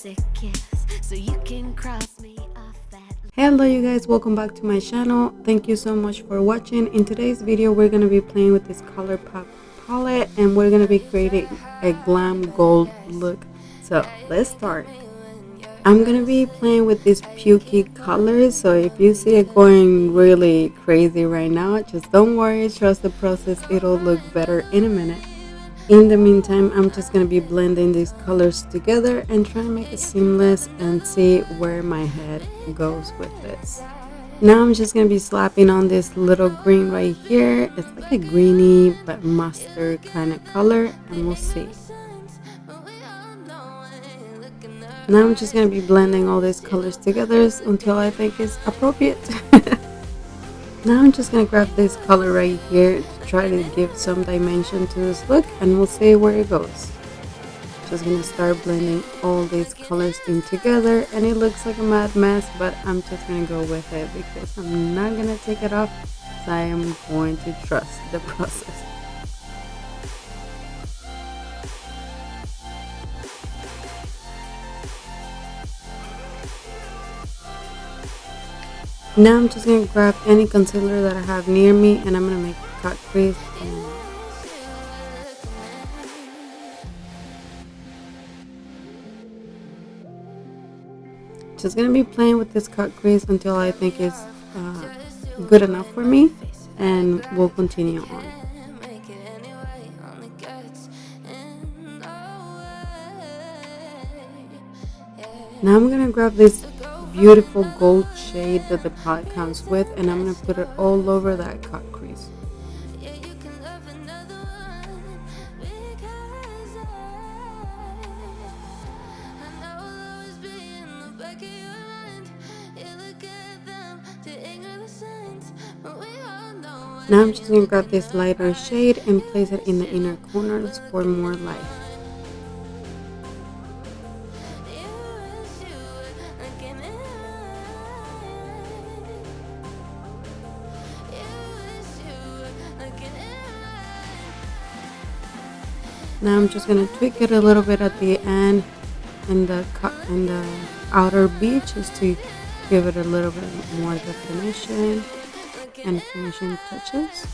basic kiss so you can cross me off that. Hello you guys, welcome back to my channel. Thank you so much for watching. In today's video we're going to be playing with this Colourpop palette and we're going to be creating a glam gold look. So let's start. I'm going to be playing with these pukey colors, so if you see it going really crazy right now, just don't worry, trust the process, it'll look better in a minute. In the meantime, I'm just going to be blending these colors together and try to make it seamless and see where my head goes with this. Now I'm just going to be slapping on this little green right here. It's like a greeny but mustard kind of color, and we'll see. Now I'm just going to be blending all these colors together until I think it's appropriate. Now I'm just going to grab this color right here to try to give some dimension to this look, and we'll see where it goes. Just going to start blending all these colors in together, and it looks like a mad mess, but I'm just going to go with it because I'm not going to take it off, so I am going to trust the process. Now I'm just going to grab any concealer that I have near me, and I'm going to make a cut crease. Just going to be playing with this cut crease until I think it's good enough for me, and we'll continue on. Now I'm going to grab this beautiful gold shade that the palette comes with, and I'm going to put it all over that cut crease. Now I'm just going to grab this lighter shade and place it in the inner corners for more light. Now I'm just going to tweak it a little bit at the end and the outer bead, just to give it a little bit more definition and finishing touches.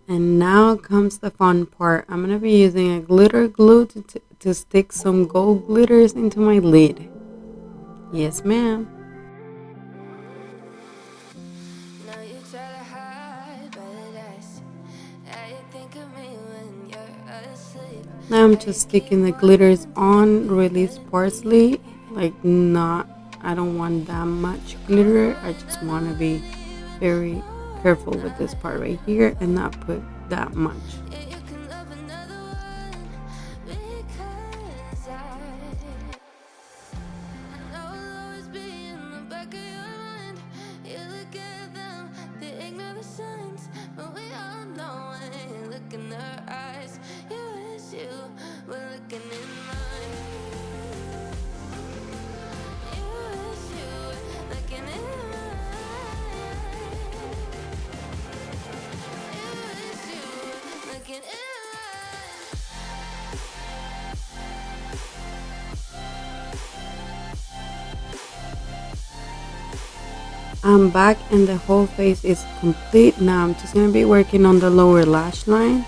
And now comes the fun part. I'm going to be using a glitter glue to stick some gold glitters into my lid. Yes, ma'am. Now I'm just sticking the glitters on really sparsely, like I don't want that much glitter. I just want to be very careful with this part right here and not put that much. I'm back and the whole face is complete. Now I'm just going to be working on the lower lash line,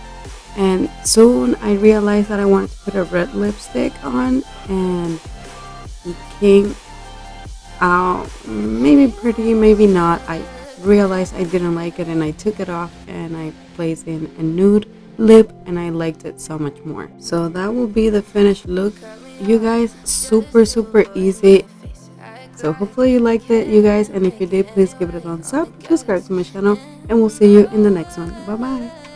and soon I realized that I wanted to put a red lipstick on, and it came out maybe pretty, maybe not. I realized I didn't like it and I took it off and I placed in a nude lip, and I liked it so much more. So that will be the finished look, you guys. Super easy. So hopefully you liked it, you guys, and if you did, please give it a thumbs up, subscribe to my channel, and we'll see you in the next one. Bye bye.